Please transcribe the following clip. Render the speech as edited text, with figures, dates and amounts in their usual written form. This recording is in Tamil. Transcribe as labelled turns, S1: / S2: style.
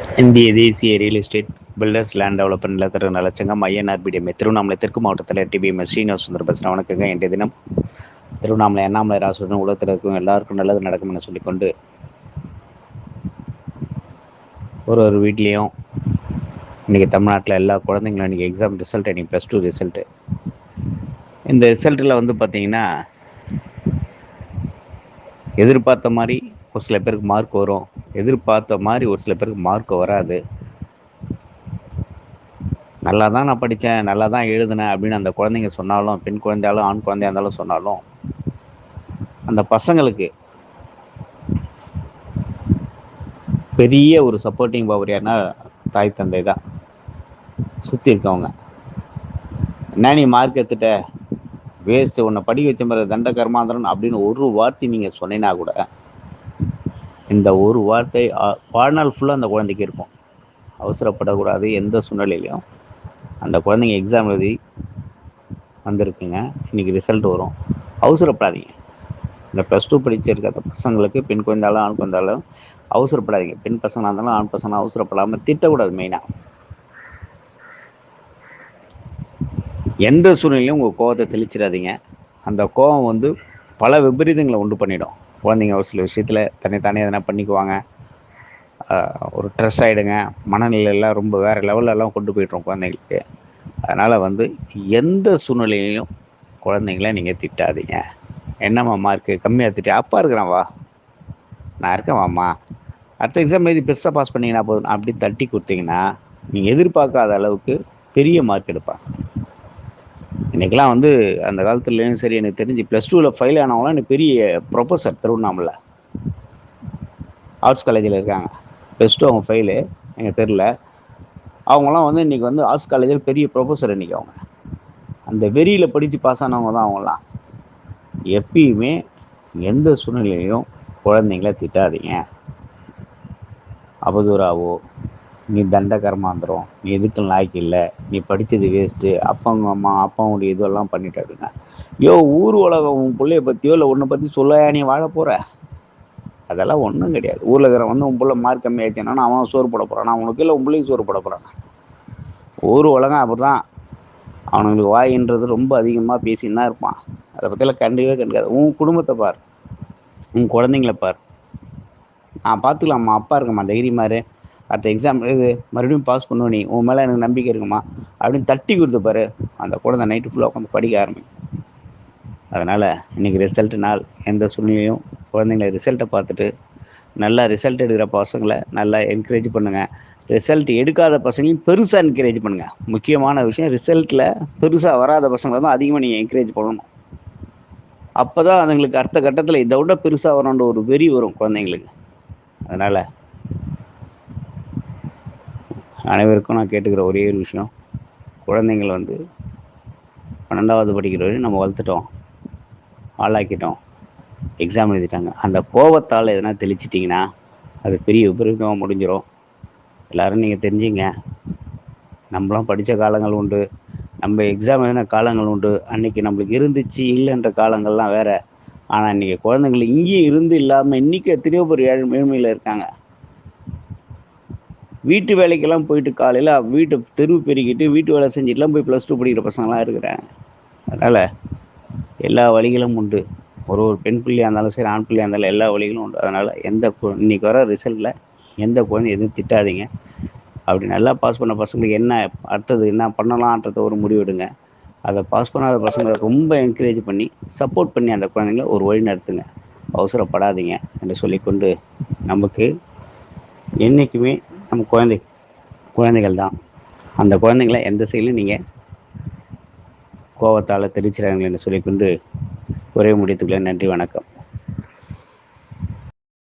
S1: இந்திய தேசிய real estate builders land development நிலத்தர நலச்சங்கம் ஐஎன்ஆர்பிடிஎம் திருவண்ணாமலை தெற்கு மாவட்டத்தில் டிபிஎம் ஸ்ரீனிவாஸ் சுந்தர் பேசுகிறேன். வணக்கங்க. இன்றைய தினம் திருவண்ணாமலை அண்ணாமலை ராசுடன் உலகத்தில் இருக்கும் எல்லாருக்கும் நல்லது நடக்கும் என சொல்லிக்கொண்டு, ஒரு வீட்லேயும் இன்றைக்கி தமிழ்நாட்டில் எல்லா குழந்தைங்களும் இன்றைக்கி எக்ஸாம் ரிசல்ட், இன்றைக்கி +2 ரிசல்ட்டு. இந்த ரிசல்ட்டில் வந்து பார்த்திங்கன்னா, எதிர்பார்த்த மாதிரி ஒரு சில பேருக்கு மார்க் வரும், எதிர்பார்த்த மாதிரி ஒரு சில பேருக்கு மார்க் வராது. நல்லா தான் நான் படித்தேன், நல்லா தான் எழுதினேன் அப்படின்னு அந்த குழந்தைங்க சொன்னாலும், பெண் குழந்தையாலும் ஆண் குழந்தையாக இருந்தாலும் சொன்னாலும், அந்த பசங்களுக்கு பெரிய ஒரு சப்போர்ட்டிங் பவர் யாருன்னா தாய் தந்தை தான். சுற்றி இருக்கவங்க, என்ன நீ மார்க் எடுத்துட்ட, வேஸ்ட்டு, உன்னை படிக்க வச்ச மாதிரி தண்ட கர்மாந்திரன் அப்படின்னு ஒரு வார்த்தை நீங்கள் சொன்னீங்கன்னா கூட, இந்த ஒரு வார்த்தை வாழ்நாள் ஃபுல்லாக அந்த குழந்தைக்கு இருக்கும். அவசரப்படக்கூடாது. எந்த சூழ்நிலையிலையும் அந்த குழந்தைங்க எக்ஸாம் எழுதி வந்திருக்குங்க, இன்றைக்கி ரிசல்ட் வரும், அவசரப்படாதீங்க. இந்த +2 படிச்சிருக்க அந்த பசங்களுக்கு, பெண் குழந்தாலும் ஆண் குழந்தாலும் அவசரப்படாதீங்க. பெண் பசங்களாக இருந்தாலும் ஆண் பசங்களாக அவசரப்படாமல் திட்டக்கூடாது. மெயினாக எந்த சூழ்நிலையும் உங்கள் கோவத்தை தெளிச்சிடாதீங்க. அந்த கோவம் வந்து பல விபரீதங்களை உண்டு பண்ணிடும். குழந்தைங்க ஒரு சில விஷயத்தில் தன்னைத்தானே எதனா பண்ணிக்குவாங்க, ஒரு ஸ்ட்ரெஸ் ஆகிடுங்க, மனநிலையெல்லாம் ரொம்ப வேறு லெவலெல்லாம் கொண்டு போய்ட்றோம் குழந்தைங்களுக்கு. அதனால் வந்து எந்த சூழ்நிலையிலையும் குழந்தைங்கள நீங்கள் திட்டாதீங்க. என்னம்மா மார்க்கு கம்மியாக திட்டி, அப்பா இருக்கிறான் வா, நான் இருக்கேன் வாம்மா, அடுத்த எக்ஸாம் எழுதி பெருசாக பாஸ் பண்ணிங்கன்னா போதும் அப்படி தட்டி கொடுத்தீங்கன்னா, நீங்கள் எதிர்பார்க்காத அளவுக்கு பெரிய மார்க் எடுப்பாங்க. இன்றைக்கெலாம் வந்து அந்த காலத்துலேயும் சரி, எனக்கு தெரிஞ்சு +2ல் ஃபெயில் ஆனவங்களாம் எனக்கு பெரிய ப்ரொஃபஸர் திருவண்ணாமலை ஆர்ட்ஸ் காலேஜில் இருக்காங்க. +2 அவங்க ஃபெயிலு, எனக்கு தெரில. அவங்களாம் வந்து இன்றைக்கி வந்து ஆர்ட்ஸ் காலேஜில் பெரிய ப்ரொஃபஸர். இன்றைக்கி அவங்க அந்த வெறியில் படித்து பாஸ் ஆனவங்க தான் அவங்களாம். எப்பயுமே எந்த சூழ்நிலையிலையும் குழந்தைங்கள திட்டாதீங்க. அவதூறாவோ, நீ தண்ட கர்மாந்திரம், நீ எதுக்கு லாய்க்கு இல்லை, நீ படித்தது வேஸ்ட்டு, அப்பங்க அம்மா அப்பாவுடைய இதெல்லாம் பண்ணிட்டு அப்படின்னா, ஊர் உலகம் உன் பிள்ளைய பற்றியோ இல்லை உன்னை பற்றி சொல்லையா நீ வாழ போகிற? அதெல்லாம் ஒன்றும் கிடையாது. ஊரில் இருக்கிற வந்து உன் பிள்ளை மார்க் கம்மியாச்சுன்னா அவன் சோறு போட போகிறான், உனக்கு இல்லை உன் பிள்ளைக்கு சோறு போட போகிறான். ஊர் உலகம் அப்படி தான். அவனுங்களுக்கு வாயின்றது ரொம்ப அதிகமாக பேசின்னு தான் இருப்பான். அதை பற்றியெல்லாம் கண்டுக்கவே கண்டுக்காது. உன் குடும்பத்தை பார், உன் குழந்தைங்கள பார். நான் பார்த்துக்கலாம்மா, அப்பா இருக்கம்மா, தைரியமாரு, அடுத்த எக்ஸாம் இது மறுபடியும் பாஸ் பண்ணுவோம், நீ உன் மேலே எனக்கு நம்பிக்கை இருக்குமா அப்படின்னு தட்டி கொடுத்து பாரு. அந்த குழந்தை நைட்டு ஃபுல்லாக உட்காந்து படிக்க ஆரம்பிக்கும். அதனால் இன்றைக்கி ரிசல்ட்டு நாள், எந்த சூழ்நிலையும் குழந்தைங்கள ரிசல்ட்டை பார்த்துட்டு நல்லா ரிசல்ட் எடுக்கிற பசங்களை நல்லா என்கரேஜ் பண்ணுங்கள். ரிசல்ட் எடுக்காத பசங்களையும் பெருசாக என்கரேஜ் பண்ணுங்கள். முக்கியமான விஷயம், ரிசல்ட்டில் பெருசாக வராத பசங்களை தான் அதிகமாக நீங்கள் என்கரேஜ் பண்ணணும். அப்போ தான் அதுங்களுக்கு அடுத்த கட்டத்தில் இதை விட பெருசாக வரணுன்ற ஒரு வெறி வரும் குழந்தைங்களுக்கு. அதனால் அனைவருக்கும் நான் கேட்டுக்கிற ஒரே ஒரு விஷயம், குழந்தைங்கள் வந்து 12வது படிக்கிற வரையும் நம்ம வளர்த்துட்டோம், ஆளாக்கிட்டோம், எக்ஸாம் எழுதிட்டாங்க. அந்த கோபத்தால் எதனா தெளிச்சிட்டிங்கன்னா அது பெரிய விபரீதமாக முடிஞ்சிடும். எல்லோரும் நீங்கள் தெரிஞ்சுங்க, நம்மளாம் படித்த காலங்கள் உண்டு, நம்ம எக்ஸாம் எழுதின காலங்கள் உண்டு. அன்றைக்கி நம்மளுக்கு இருந்துச்சு இல்லைன்ற காலங்கள்லாம் வேறு. ஆனால் இன்றைக்கி குழந்தைங்கள் இங்கேயும் இருந்து இல்லாமல் இன்றைக்கி எத்தனையோ பேர் ஏழ்மையில் இருக்காங்க. வீட்டு வேலைக்கெல்லாம் போயிட்டு காலையில் வீட்டை தெருவு பெருக்கிட்டு வீட்டு வேலை செஞ்சுட்டுலாம் போய் +2 படிக்கிற பசங்களாம் இருக்கிறாங்க. அதனால் எல்லா வழிகளும் உண்டு. ஒரு பெண் பிள்ளையாக இருந்தாலும் சரி, ஆண் பிள்ளையாக இருந்தாலும் எல்லா வழிகளும் உண்டு. அதனால் இன்றைக்கி வர ரிசல்ட்டில் எந்த குழந்தையும் எதுவும் திட்டாதீங்க. அப்படி நல்லா பாஸ் பண்ண பசங்களுக்கு என்ன அடுத்தது என்ன பண்ணலான்றத ஒரு முடிவெடுங்க. அதை பாஸ் பண்ணாத பசங்களை ரொம்ப என்கரேஜ் பண்ணி சப்போர்ட் பண்ணி அந்த குழந்தைங்கள ஒரு வழி நடத்துங்க. அவசரப்படாதீங்க என்று சொல்லிக்கொண்டு, நமக்கு என்றைக்குமே நம்ம குழந்தைகள் தான். அந்த குழந்தைங்கள எந்த செயலும் நீங்கள் கோபத்தால் தெரிச்சிடாங்க என்று சொல்லிக்கொண்டு உரையை முடித்துக்கொள்ள. நன்றி, வணக்கம்.